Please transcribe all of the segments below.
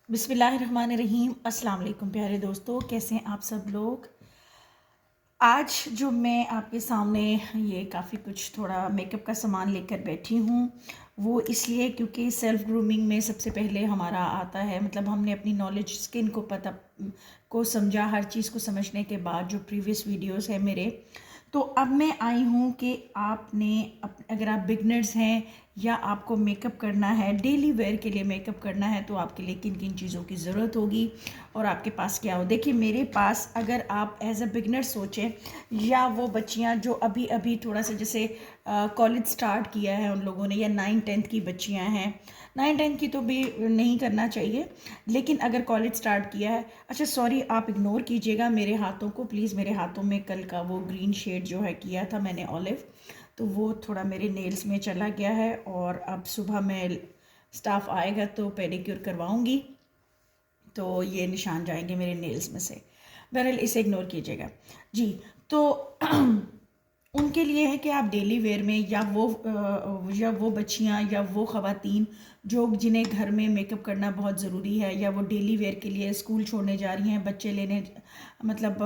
बिस्मिल्लाहिर्रहमानिर्रहीम। अस्सलाम वालेकुम प्यारे दोस्तों, कैसे हैं आप सब लोग। आज जो मैं आपके सामने ये काफ़ी कुछ थोड़ा मेकअप का सामान लेकर बैठी हूँ, वो इसलिए क्योंकि सेल्फ़ ग्रूमिंग में सबसे पहले हमारा आता है, मतलब हमने अपनी नॉलेज स्किन को पता को समझा, हर चीज़ को समझने के बाद जो प्रीवियस वीडियोस है मेरे, तो अब मैं आई हूँ कि आपने अगर आप बिगनर्स हैं या आपको मेकअप करना है, डेली वेयर के लिए मेकअप करना है, तो आपके लिए किन किन चीज़ों की ज़रूरत होगी और आपके पास क्या हो। देखिए मेरे पास, अगर आप एज अ बिगनर सोचें या वो बच्चियां जो अभी अभी थोड़ा सा जैसे कॉलेज स्टार्ट किया है उन लोगों ने, या 9-10 की बच्चियां हैं, 9-10 की तो भी नहीं करना चाहिए, लेकिन अगर कॉलेज स्टार्ट किया है, अच्छा सॉरी आप इग्नोर कीजिएगा मेरे हाथों को प्लीज़। मेरे हाथों में कल का वो ग्रीन शेड जो है किया था मैंने ऑलिव, तो वो थोड़ा मेरे नेल्स में चला गया है और अब सुबह मैं स्टाफ आएगा तो पेडिक्योर करवाऊंगी, तो ये निशान जाएंगे मेरे नेल्स में से। बहरहाल इसे इग्नोर कीजिएगा जी। तो उनके लिए है कि आप डेली वेयर में, या वो बच्चियां या वो ख़वातीन जो जिन्हें घर में मेकअप करना बहुत ज़रूरी है, या वो डेली वेयर के लिए स्कूल छोड़ने जा रही हैं, बच्चे लेने मतलब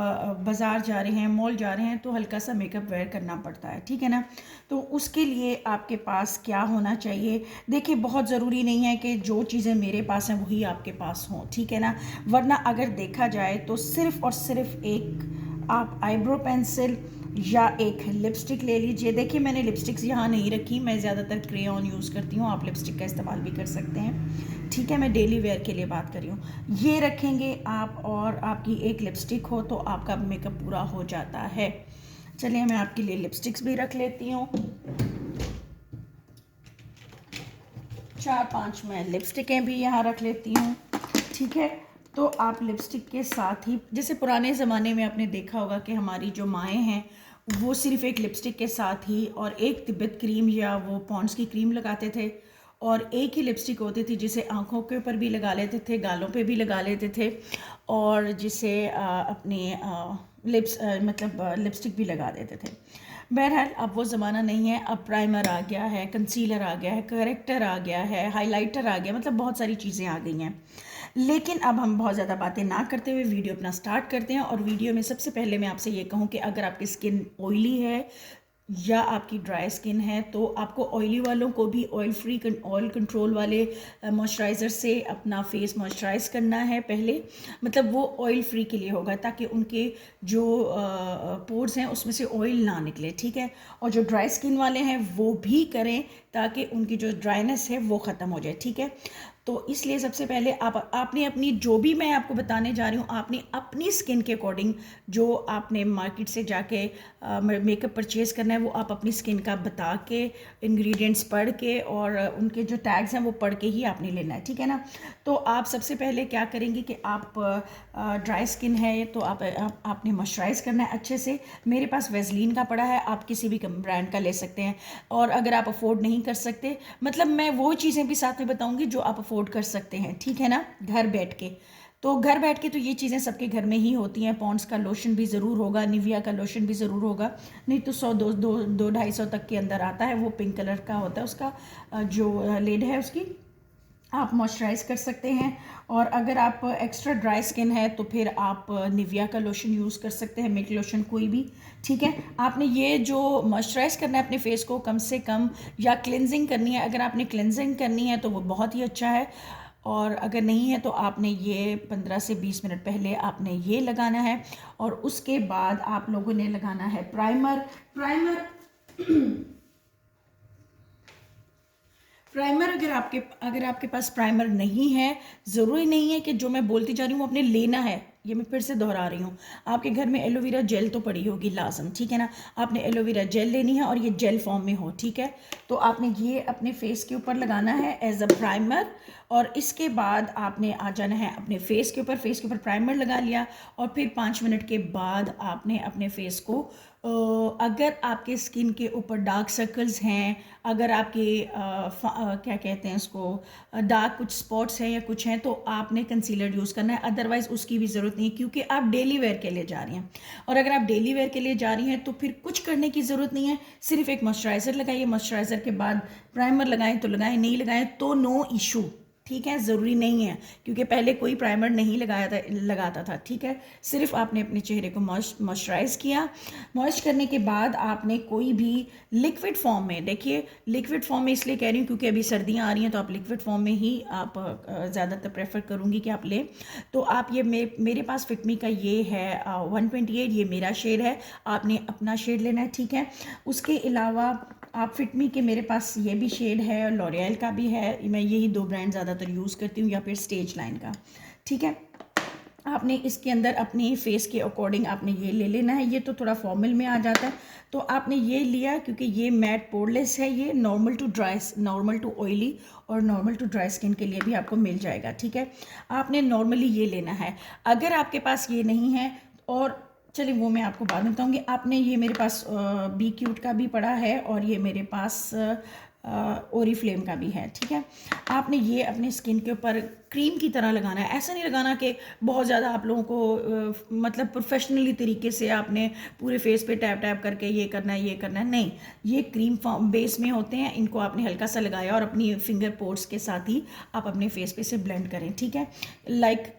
बाज़ार जा रहे हैं, मॉल जा रहे हैं, तो हल्का सा मेकअप वेयर करना पड़ता है, ठीक है ना। तो उसके लिए आपके पास क्या होना चाहिए। देखिए बहुत ज़रूरी नहीं है कि जो चीज़ें मेरे पास हैं वही आपके पास हों, ठीक है ना, वरना अगर देखा जाए तो सिर्फ़ और सिर्फ एक आप आईब्रो पेंसिल या एक लिपस्टिक ले लीजिए। देखिए मैंने लिपस्टिक्स यहाँ नहीं रखी, मैं ज़्यादातर क्रेयॉन यूज़ करती हूँ, आप लिपस्टिक का इस्तेमाल भी कर सकते हैं, ठीक है। मैं डेली वेयर के लिए बात कर रही हूँ। ये रखेंगे आप और आपकी एक लिपस्टिक हो तो आपका मेकअप पूरा हो जाता है। चलिए मैं आपके लिए लिपस्टिक्स भी रख लेती हूँ, 4-5 मैं लिपस्टिकें भी यहाँ रख लेती हूँ, ठीक है। तो आप लिपस्टिक के साथ ही, जैसे पुराने ज़माने में आपने देखा होगा कि हमारी जो माएँ हैं वो सिर्फ एक लिपस्टिक के साथ ही और एक तिब्बत क्रीम या वो पॉन्ड्स की क्रीम लगाते थे, और एक ही लिपस्टिक होती थी जिसे आँखों के ऊपर भी लगा लेते थे, गालों पे भी लगा लेते थे, और जिसे अपने मतलब लिपस्टिक भी लगा देते थे। बहरहाल अब वो ज़माना नहीं है, अब प्राइमर आ गया है, कंसीलर आ गया है, करेक्टर आ गया है, हाइलाइटर आ गया, मतलब बहुत सारी चीज़ें आ गई हैं। लेकिन अब हम बहुत ज़्यादा बातें ना करते हुए वीडियो अपना स्टार्ट करते हैं। और वीडियो में सबसे पहले मैं आपसे ये कहूँ कि अगर आपकी स्किन ऑयली है या आपकी ड्राई स्किन है, तो आपको ऑयली वालों को भी ऑयल फ्री ऑयल कंट्रोल वाले मॉइस्चराइज़र से अपना फेस मॉइस्चराइज करना है पहले, मतलब वो ऑयल फ्री के लिए होगा ताकि उनके जो पोर्स हैं उसमें से ऑयल ना निकले, ठीक है। और जो ड्राई स्किन वाले हैं वो भी करें ताकि उनकी जो ड्राइनेस है वो ख़त्म हो जाए, ठीक है। तो इसलिए सबसे पहले आपने अपनी, जो भी मैं आपको बताने जा रही हूँ, आपने अपनी स्किन के अकॉर्डिंग जो आपने मार्केट से जाके मेकअप परचेज़ करना है वो आप अपनी स्किन का बता के, इंग्रेडिएंट्स पढ़ के और उनके जो टैग्स हैं वो पढ़ के ही आपने लेना है, ठीक है ना। तो आप सबसे पहले क्या करेंगे कि आप ड्राई स्किन है तो आपने मॉइस्चराइज़ करना है अच्छे से। मेरे पास वेज़लीन का पड़ा है, आप किसी भी ब्रांड का ले सकते हैं। और अगर आप अफोर्ड नहीं कर सकते, मतलब मैं वो चीज़ें भी साथ में बताऊंगी जो आप अफोर्ड कर सकते हैं, ठीक है ना, घर बैठ के। तो घर बैठ के तो ये चीज़ें सबके घर में ही होती हैं। पॉन्ड्स का लोशन भी ज़रूर होगा, निविया का लोशन भी ज़रूर होगा, नहीं तो 100, 200, 250 तक के अंदर आता है, वो पिंक कलर का होता है उसका जो लेड है उसकी, आप मॉइस्चराइज़ कर सकते हैं। और अगर आप एक्स्ट्रा ड्राई स्किन है तो फिर आप निविया का लोशन यूज़ कर सकते हैं, मिल्क लोशन कोई भी, ठीक है। आपने ये जो मॉइस्चराइज़ करना है अपने फेस को कम से कम, या क्लिनजिंग करनी है, अगर आपने क्लिनजिंग करनी है तो वो बहुत ही अच्छा है, और अगर नहीं है तो आपने ये 15 से 20 मिनट पहले आपने ये लगाना है। और उसके बाद आप लोगों ने लगाना है प्राइमर। प्राइमर प्राइमर अगर आपके पास प्राइमर नहीं है, ज़रूरी नहीं है कि जो मैं बोलती जा रही हूँ आपने लेना है, ये मैं फिर से दोहरा रही हूँ। आपके घर में एलोवेरा जेल तो पड़ी होगी लाजम, ठीक है ना, आपने एलोवेरा जेल लेनी है और ये जेल फॉर्म में हो, ठीक है। तो आपने ये अपने फेस के ऊपर लगाना है एज अ प्राइमर, और इसके बाद आपने आ जाना है अपने फेस के ऊपर प्राइमर लगा लिया, और फिर 5 मिनट के बाद आपने अपने फेस को अगर आपके स्किन के ऊपर डार्क सर्कल्स हैं, अगर आपके क्या कहते हैं उसको, डार्क कुछ स्पॉट्स हैं या कुछ हैं, तो आपने कंसीलर यूज़ करना है, अदरवाइज़ उसकी भी ज़रूरत नहीं है क्योंकि आप डेली वेयर के लिए जा रही हैं। और अगर आप डेली वेयर के लिए जा रही हैं तो फिर कुछ करने की ज़रूरत नहीं है, सिर्फ एक मॉइस्चराइज़र लगाइए, मॉइस्चराइज़र के बाद प्राइमर लगाएं तो लगाएं, नहीं लगाएं तो नो इशू, ठीक है, ज़रूरी नहीं है क्योंकि पहले कोई प्राइमर नहीं लगाता था, ठीक है। सिर्फ आपने अपने चेहरे को मॉइस्चराइज़ किया। मॉइस्ट करने के बाद आपने कोई भी लिक्विड फॉर्म में, देखिए लिक्विड फॉर्म में इसलिए कह रही हूँ क्योंकि अभी सर्दियाँ आ रही हैं, तो आप लिक्विड फॉर्म में ही आप ज़्यादातर प्रेफर करूँगी कि आप लें। तो आप ये मेरे पास फिटमी का ये है 128, ये मेरा शेड है, आपने अपना शेड लेना है, ठीक है। उसके अलावा आप फिटमी के, मेरे पास ये भी शेड है, लॉरियल का भी है, मैं यही 2 ब्रांड ज़्यादातर यूज़ करती हूँ, या फिर स्टेज लाइन का, ठीक है। आपने इसके अंदर अपनी फेस के अकॉर्डिंग आपने ये ले लेना है। ये तो थोड़ा फॉर्मल में आ जाता है, तो आपने ये लिया क्योंकि ये मैट पोरलेस है, ये नॉर्मल टू ऑयली और नॉर्मल टू ड्राई स्किन के लिए भी आपको मिल जाएगा, ठीक है। आपने नॉर्मली ये लेना है। अगर आपके पास ये नहीं है, और चलिए वो मैं आपको बाद में बताऊँगी। आपने ये, मेरे पास बी क्यूट का भी पड़ा है और ये मेरे पास ओरीफ्लेम का भी है, ठीक है। आपने ये अपने स्किन के ऊपर क्रीम की तरह लगाना है। ऐसा नहीं लगाना कि बहुत ज़्यादा आप लोगों को मतलब प्रोफेशनली तरीके से आपने पूरे फेस पे टैप टैप करके ये करना है, नहीं। ये क्रीम बेस में होते हैं, इनको आपने हल्का सा लगाया और अपनी फिंगर पोर्ट्स के साथ ही आप अपने फेस पे से ब्लेंड करें, ठीक है, लाइक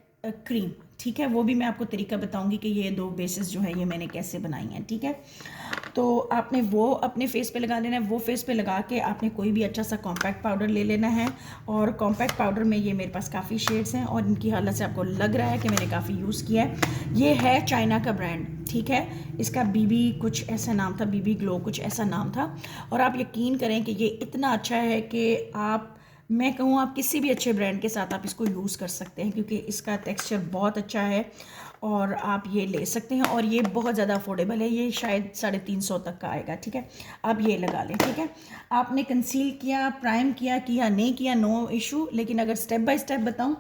क्रीम, ठीक है। वो भी मैं आपको तरीका बताऊंगी कि ये 2 बेसिस जो है ये मैंने कैसे बनाई हैं, ठीक है। तो आपने वो अपने फेस पे लगा लेना है। वो फेस पे लगा के आपने कोई भी अच्छा सा कॉम्पैक्ट पाउडर ले लेना है, और कॉम्पैक्ट पाउडर में ये मेरे पास काफ़ी शेड्स हैं और इनकी हालत से आपको लग रहा है कि मैंने काफ़ी यूज़ किया है। ये है चाइना का ब्रांड, ठीक है। इसका बीबी कुछ ऐसा नाम था, बीबी ग्लो कुछ ऐसा नाम था, और आप यकीन करें कि ये इतना अच्छा है कि मैं कहूँ आप किसी भी अच्छे ब्रांड के साथ आप इसको यूज़ कर सकते हैं, क्योंकि इसका टेक्सचर बहुत अच्छा है और आप ये ले सकते हैं, और ये बहुत ज़्यादा अफोर्डेबल है। ये शायद 350 तक का आएगा, ठीक है। आप ये लगा लें, ठीक है। आपने कंसील किया, प्राइम किया नहीं किया, नो इशू, लेकिन अगर स्टेप बाय स्टेप बताऊँ,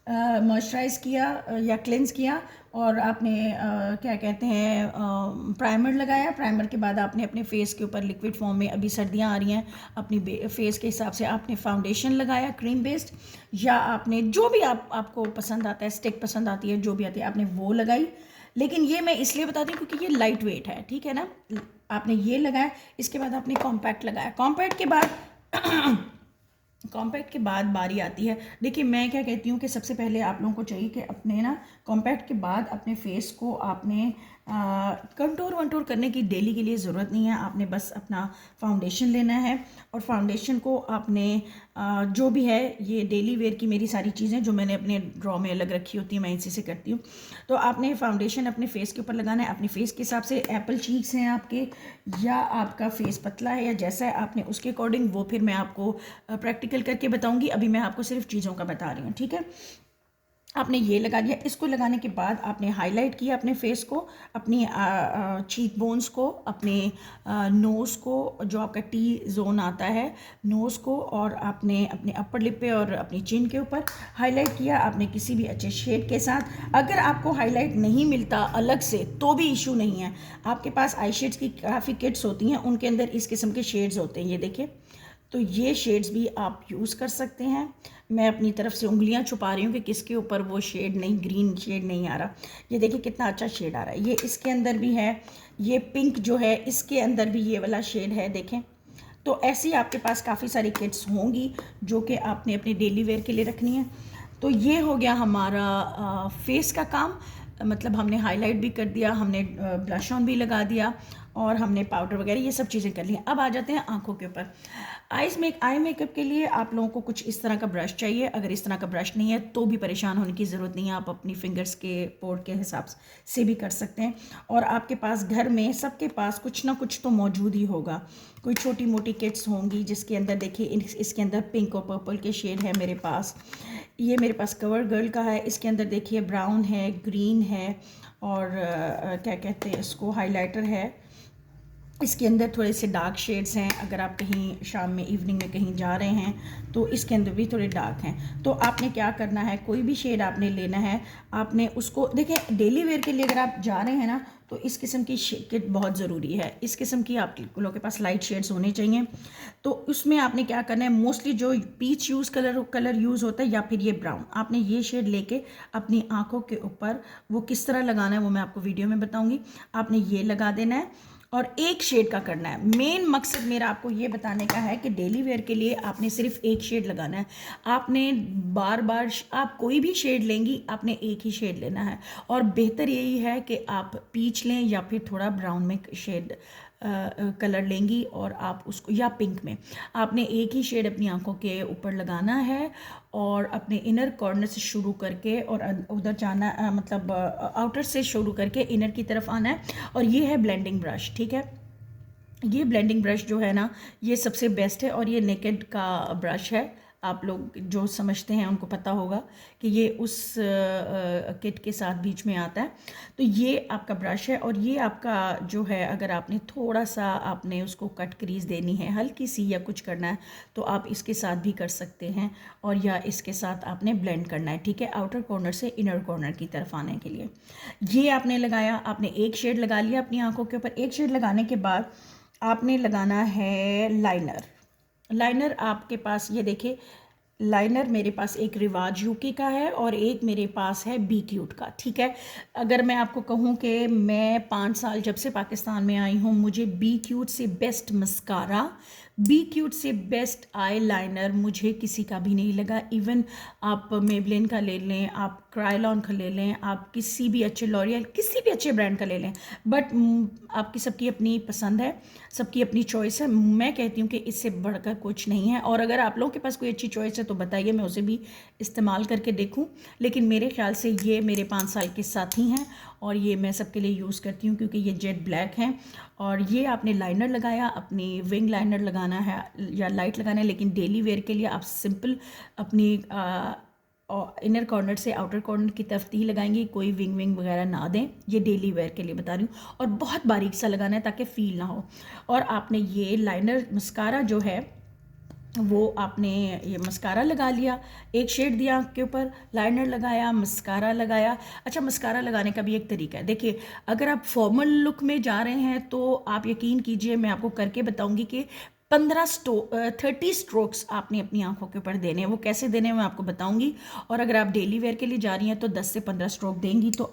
मॉइस्चराइज़ किया या क्लेंस किया, और आपने क्या कहते हैं प्राइमर लगाया। प्राइमर के बाद आपने अपने फेस के ऊपर लिक्विड फॉर्म में, अभी सर्दियाँ आ रही हैं, अपनी फेस के हिसाब से आपने फाउंडेशन लगाया क्रीम बेस्ड, या आपने जो भी आपको पसंद आता है, स्टिक पसंद आती है, जो भी आती है आपने वो लगाई। लेकिन ये मैं इसलिए बताती हूँ क्योंकि ये लाइट वेट है, ठीक है ना। आपने ये लगाया, इसके बाद आपने कॉम्पैक्ट लगाया। कॉम्पैक्ट के बाद बारी आती है। देखिए मैं क्या कहती हूँ कि सबसे पहले आप लोगों को चाहिए कि अपने ना कॉम्पैक्ट के बाद अपने फेस को आपने कंटूर वंटूर करने की डेली के लिए ज़रूरत नहीं है। आपने बस अपना फाउंडेशन लेना है, और फाउंडेशन को आपने जो भी है, ये डेली वेयर की मेरी सारी चीज़ें जो मैंने अपने ड्रॉ में अलग रखी होती हैं, मैं इसी से करती हूँ। तो आपने फाउंडेशन अपने फेस के ऊपर लगाना है, अपने फेस के हिसाब से। एप्पल चीक्स हैं आपके, या आपका फेस पतला है, या जैसा है आपने उसके अकॉर्डिंग, वो फिर मैं आपको प्रैक्टिकल करके बताऊँगी। अभी मैं आपको सिर्फ चीज़ों का बता रही हूँ, ठीक है। आपने ये लगा दिया। इसको लगाने के बाद आपने हाईलाइट किया अपने फेस को, अपनी चीक बोन्स को, अपने नोज़ को, जो आपका टी जोन आता है, नोज़ को, और आपने अपने अपर लिप पे और अपनी चिन के ऊपर हाईलाइट किया आपने किसी भी अच्छे शेड के साथ। अगर आपको हाईलाइट नहीं मिलता अलग से तो भी इशू नहीं है, आपके पास आई शेड्स की काफ़ी किट्स होती हैं, उनके अंदर इस किस्म के शेड्स होते हैं, ये देखिए। तो ये शेड्स भी आप यूज़ कर सकते हैं। मैं अपनी तरफ से उंगलियां छुपा रही हूँ कि किसके ऊपर वो शेड नहीं, ग्रीन शेड नहीं आ रहा। ये देखिए कितना अच्छा शेड आ रहा है। ये इसके अंदर भी है, ये पिंक जो है इसके अंदर भी ये वाला शेड है, देखें। तो ऐसी आपके पास काफ़ी सारी किट्स होंगी जो कि आपने अपने डेली वेयर के लिए रखनी है। तो ये हो गया हमारा फेस का काम, मतलब हमने हाईलाइट भी कर दिया, हमने ब्लश ऑन भी लगा दिया, और हमने पाउडर वगैरह ये सब चीज़ें कर ली। अब आ जाते हैं आंखों के ऊपर। आई मेकअप के लिए आप लोगों को कुछ इस तरह का ब्रश चाहिए। अगर इस तरह का ब्रश नहीं है तो भी परेशान होने की ज़रूरत नहीं है, आप अपनी फिंगर्स के पोर्ट के हिसाब से भी कर सकते हैं। और आपके पास घर में सबके पास कुछ ना कुछ तो मौजूद ही होगा, कोई छोटी मोटी किट्स होंगी जिसके अंदर देखिए इसके अंदर पिंक और पर्पल के शेड है मेरे पास। ये मेरे पास कवर गर्ल का है, इसके अंदर देखिए ब्राउन है, ग्रीन है, और क्या कहते हैं इसको, हाइलाइटर है। इसके अंदर थोड़े से डार्क शेड्स हैं, अगर आप कहीं शाम में, इवनिंग में कहीं जा रहे हैं तो इसके अंदर भी थोड़े डार्क हैं। तो आपने क्या करना है, कोई भी शेड आपने लेना है, आपने उसको देखिए डेली वेयर के लिए अगर आप जा रहे हैं ना, तो इस किस्म की किट बहुत ज़रूरी है। इस किस्म की आप लोगों के पास लाइट शेड्स होने चाहिए। तो उसमें आपने क्या करना है, मोस्टली जो पीच कलर यूज़ होता है, या फिर ये ब्राउन, आपने ये शेड लेके अपनी आँखों के ऊपर वो किस तरह लगाना है वो मैं आपको वीडियो में बताऊँगी। आपने ये लगा देना है, और एक शेड का करना है। मेन मकसद मेरा आपको ये बताने का है कि डेली वेयर के लिए आपने सिर्फ एक शेड लगाना है। आपने बार बार आप कोई भी शेड लेंगी, आपने एक ही शेड लेना है। और बेहतर यही है कि आप पीच लें या फिर थोड़ा ब्राउन में शेड कलर लेंगी और आप उसको, या पिंक में, आपने एक ही शेड अपनी आंखों के ऊपर लगाना है और अपने इनर कॉर्नर से शुरू करके और उधर जाना, मतलब आउटर से शुरू करके इनर की तरफ आना है। और ये है ब्लेंडिंग ब्रश, ठीक है। ये ब्लेंडिंग ब्रश जो है ना, ये सबसे बेस्ट है और ये नेकेड का ब्रश है। आप लोग जो समझते हैं उनको पता होगा कि ये उस किट के साथ बीच में आता है। तो ये आपका ब्रश है और ये आपका जो है, अगर आपने थोड़ा सा आपने उसको कट क्रीज देनी है हल्की सी या कुछ करना है तो आप इसके साथ भी कर सकते हैं, और या इसके साथ आपने ब्लेंड करना है, ठीक है, आउटर कॉर्नर से इनर कॉर्नर की तरफ आने के लिए। ये आपने लगाया, आपने एक शेड लगा लिया अपनी आंखों के ऊपर। एक शेड लगाने के बाद आपने लगाना है लाइनर। लाइनर आपके पास, ये देखिए, लाइनर मेरे पास एक रिवाज यूके का है और एक मेरे पास है बी क्यूट का, ठीक है। अगर मैं आपको कहूँ कि मैं 5 साल जब से पाकिस्तान में आई हूँ, मुझे बी क्यूट से बेस्ट मस्कारा, बी क्यूट से बेस्ट आई लाइनर मुझे किसी का भी नहीं लगा। इवन आप मेबलिन का ले लें, आप क्रायलॉन का ले लें, आप किसी भी अच्छे लॉरियल, किसी भी अच्छे ब्रांड का ले लें, बट आपकी सबकी अपनी पसंद है, सबकी अपनी चॉइस है। मैं कहती हूँ कि इससे बढ़कर कुछ नहीं है। और अगर आप लोगों के पास कोई अच्छी चॉइस है तो बताइए, मैं उसे भी इस्तेमाल करके देखूँ। लेकिन मेरे ख्याल से ये मेरे 5 साल के साथी हैं और ये मैं सबके लिए यूज़ करती हूँ क्योंकि ये जेट ब्लैक हैं। और ये आपने लाइनर लगाया, अपनी विंग लाइनर लगाना है या लाइट लगाना है, लेकिन डेली वेयर के लिए आप सिंपल अपनी इनर कॉर्नर से आउटर कॉर्नर की तरफ ही लगाएंगे, कोई विंग वगैरह ना दें। ये डेली वेयर के लिए बता रही हूँ। और बहुत बारीक सा लगाना है ताकि फील ना हो। और आपने ये लाइनर मस्कारा जो है वो आपने ये मस्कारा लगा लिया, एक शेड दिया आँख के ऊपर, लाइनर लगाया, मस्कारा लगाया। अच्छा, मस्कारा लगाने का भी एक तरीका है। देखिए, अगर आप फॉर्मल लुक में जा रहे हैं तो आप यकीन कीजिए, मैं आपको करके बताऊंगी कि 30 स्ट्रोक्स आपने अपनी आंखों के ऊपर देने हैं। वो कैसे देने हैं मैं आपको बताऊंगी। और अगर आप डेली वेयर के लिए जा रही हैं तो 10 से 15 स्ट्रोक देंगी तो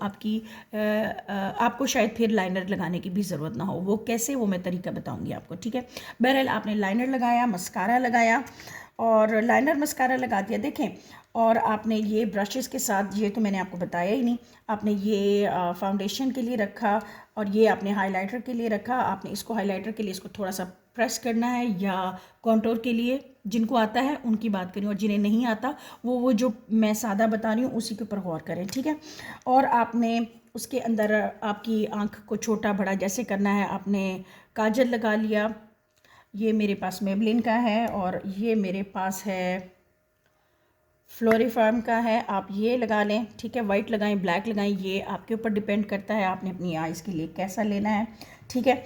आपको शायद फिर लाइनर लगाने की भी ज़रूरत ना हो। वो कैसे, वो मैं तरीका बताऊंगी आपको, ठीक है। बहरहाल आपने लाइनर लगाया, मस्कारा लगाया और लाइनर मस्कारा लगा दिया, देखें। और आपने ये ब्रशेस के साथ, ये तो मैंने आपको बताया ही नहीं, आपने ये फाउंडेशन के लिए रखा और ये आपने हाइलाइटर के लिए रखा। आपने इसको हाइलाइटर के लिए इसको थोड़ा सा प्रेस करना है, या कॉन्टोर के लिए जिनको आता है उनकी बात करें, और जिन्हें नहीं आता वो जो मैं सादा बता रही हूँ उसी के ऊपर गौर करें, ठीक है। और आपने उसके अंदर आपकी आँख को छोटा बड़ा जैसे करना है, आपने काजल लगा लिया। ये मेरे पास मेबलिन का है और ये मेरे पास है फ्लोरीफार्म का है, आप ये लगा लें, ठीक है। वाइट लगाएं, ब्लैक लगाएं, ये आपके ऊपर डिपेंड करता है आपने अपनी आइज़ के लिए कैसा लेना है, ठीक है।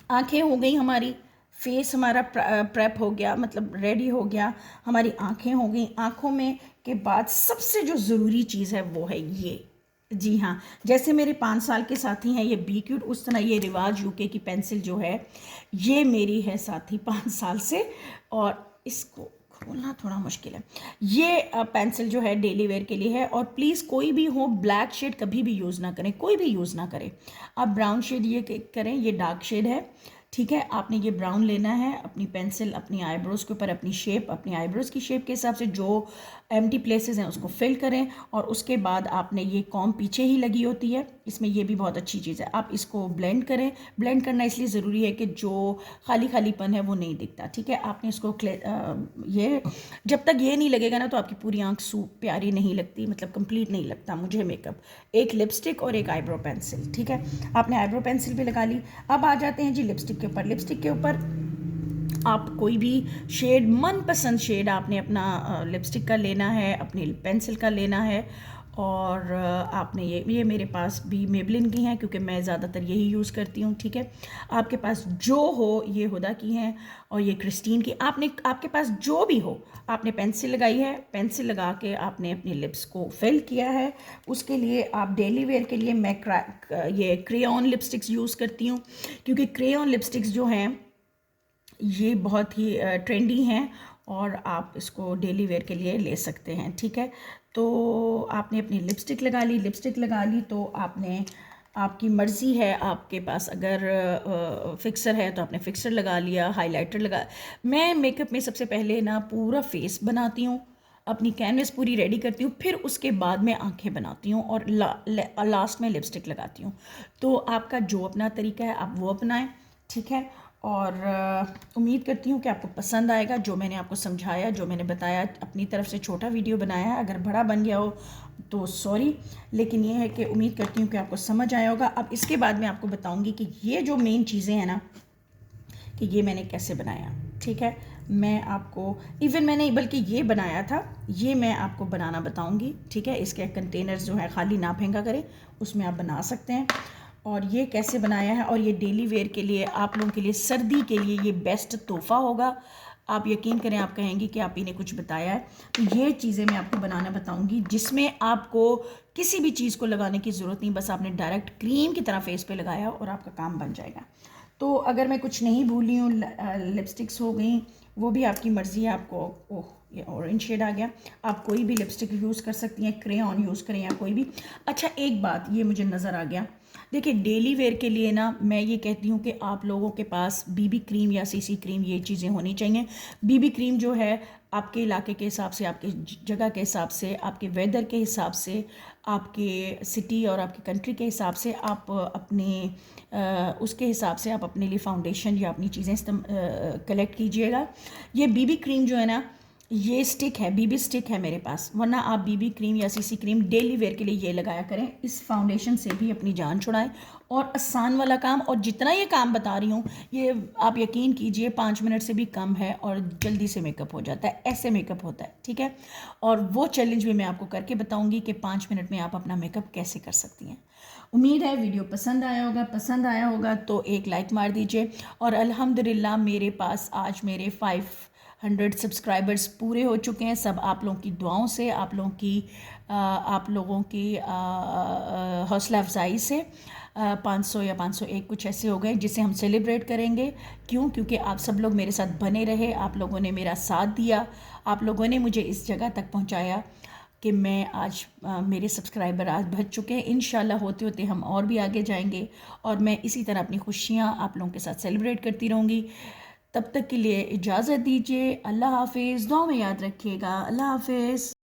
आंखें हो गई हमारी, फेस हमारा प्रेप हो गया, मतलब रेडी हो गया, हमारी आंखें हो गई। आंखों में के बाद सबसे जो ज़रूरी चीज़ है वो है ये, जी हाँ, जैसे मेरे 5 साल के साथी हैं ये बी क्यूट, उस तरह ये रिवाज यूके की पेंसिल जो है ये मेरी है साथी 5 साल से, और इसको खोलना थोड़ा मुश्किल है। ये पेंसिल जो है डेली वेयर के लिए है। और प्लीज़ कोई भी हो, ब्लैक शेड कभी भी यूज़ ना करें, कोई भी यूज़ ना करें। आप ब्राउन शेड ये करें, ये डार्क शेड है, ठीक है। आपने ये ब्राउन लेना है, अपनी पेंसिल अपनी आईब्रोज़ के ऊपर, अपनी शेप, अपनी आईब्रोज़ की शेप के हिसाब से जो एम्प्टी प्लेसेस हैं उसको फिल करें। और उसके बाद आपने ये कॉम पीछे ही लगी होती है, इसमें ये भी बहुत अच्छी चीज़ है, आप इसको ब्लेंड करें। ब्लेंड करना इसलिए ज़रूरी है कि जो खाली खालीपन है वो नहीं दिखता, ठीक है। आपने इसको ये जब तक ये नहीं लगेगा ना तो आपकी पूरी आँख प्यारी नहीं लगती, मतलब कंप्लीट नहीं लगता मुझे मेकअप। एक लिपस्टिक और एक आईब्रो पेंसिल, ठीक है। आपने आईब्रो पेंसिल भी लगा ली। अब आ जाते हैं जी लिपस्टिक के ऊपर। लिपस्टिक के ऊपर आप कोई भी शेड, मनपसंद शेड आपने अपना लिपस्टिक का लेना है, अपनी पेंसिल का लेना है। और आपने ये मेरे पास भी मेबलिन की हैं क्योंकि मैं ज़्यादातर यही यूज़ करती हूँ, ठीक है। आपके पास जो हो, ये हुदा की हैं और ये क्रिस्टीन की, आपके पास जो भी हो, आपने पेंसिल लगाई है, पेंसिल लगा के आपने अपने लिप्स को फिल किया है। उसके लिए आप डेली वेयर के लिए मैं ये क्रेयॉन लिपस्टिक्स यूज़ करती हूँ क्योंकि क्रेयॉन लिपस्टिक्स जो हैं ये बहुत ही ट्रेंडी हैं और आप इसको डेली वेयर के लिए ले सकते हैं, ठीक है। तो आपने अपनी लिपस्टिक लगा ली, लिपस्टिक लगा ली तो आपने आपकी मर्ज़ी है, आपके पास अगर फिक्सर है तो आपने फिक्सर लगा लिया, हाइलाइटर लगा। मैं मेकअप में सबसे पहले ना पूरा फेस बनाती हूँ, अपनी कैनवस पूरी रेडी करती हूँ, फिर उसके बाद मैं आंखें बनाती हूँ और लास्ट में लिपस्टिक लगाती हूँ। तो आपका जो अपना तरीका है आप वो अपनाएं, ठीक है। और उम्मीद करती हूँ कि आपको पसंद आएगा जो मैंने आपको समझाया, जो मैंने बताया। अपनी तरफ से छोटा वीडियो बनाया है, अगर बड़ा बन गया हो तो सॉरी, लेकिन ये है कि उम्मीद करती हूँ कि आपको समझ आया होगा। अब इसके बाद मैं आपको बताऊँगी कि ये जो मेन चीज़ें हैं ना, कि ये मैंने कैसे बनाया, ठीक है। मैं आपको इवन मैंने बल्कि ये बनाया था, ये मैं आपको बनाना बताऊंगी, ठीक है। इसके कंटेनर्स जो है खाली ना फेंका करें, उसमें आप बना सकते हैं। और ये कैसे बनाया है, और ये डेली वेयर के लिए, आप लोगों के लिए सर्दी के लिए ये बेस्ट तोहफ़ा होगा। आप यकीन करें, आप कहेंगे कि आप ही ने कुछ बताया है। तो ये चीज़ें मैं आपको बनाना बताऊंगी जिसमें आपको किसी भी चीज़ को लगाने की ज़रूरत नहीं, बस आपने डायरेक्ट क्रीम की तरह फेस पे लगाया और आपका काम बन जाएगा। तो अगर मैं कुछ नहीं भूली हूँ, लिपस्टिक्स हो गई, वो भी आपकी मर्ज़ी है। आपको ओह ये ऑरेंज शेड आ गया, आप कोई भी लिपस्टिक यूज़ कर सकती हैं, क्रेयॉन यूज़ करें या कोई भी। अच्छा एक बात ये मुझे नज़र आ गया, देखिए डेली वेयर के लिए ना मैं ये कहती हूँ कि आप लोगों के पास बीबी क्रीम या सीसी क्रीम ये चीज़ें होनी चाहिए। बीबी क्रीम जो है आपके इलाके के हिसाब से, आपके जगह के हिसाब से, आपके वेदर के हिसाब से, आपके सिटी और आपकी कंट्री के हिसाब से आप अपने उसके हिसाब से आप अपने लिए फाउंडेशन या अपनी चीज़ें कलेक्ट कीजिएगा। ये बीबी क्रीम जो है ना, ये स्टिक है, बीबी स्टिक है मेरे पास, वरना आप बीबी क्रीम या सीसी क्रीम डेली वेयर के लिए ये लगाया करें। इस फाउंडेशन से भी अपनी जान छुड़ाएं, और आसान वाला काम, और जितना ये काम बता रही हूँ ये आप यकीन कीजिए 5 मिनट से भी कम है और जल्दी से मेकअप हो जाता है, ऐसे मेकअप होता है, ठीक है। और वो चैलेंज भी मैं आपको करके बताऊँगी कि 5 मिनट में आप अपना मेकअप कैसे कर सकती हैं। उम्मीद है वीडियो पसंद आया होगा तो एक लाइक मार दीजिए। और अल्हम्दुलिल्लाह मेरे पास आज मेरे 500 सब्सक्राइबर्स पूरे हो चुके हैं, सब आप लोगों की दुआओं से, आप लोगों की हौसला अफजाई से। 500 या 501 कुछ ऐसे हो गए जिसे हम सेलिब्रेट करेंगे। क्यों? क्योंकि आप सब लोग मेरे साथ बने रहे, आप लोगों ने मेरा साथ दिया, आप लोगों ने मुझे इस जगह तक पहुंचाया कि मैं आज मेरे सब्सक्राइबर आज बढ़ चुके हैं। इंशाल्लाह होते होते हम और भी आगे जाएंगे, और मैं इसी तरह अपनी खुशियाँ आप लोगों के साथ सेलिब्रेट करती रहूँगी। तब तक के लिए इजाज़त दीजिए। अल्लाह हाफिज़, दुआ में याद रखिएगा। अल्लाह हाफिज़।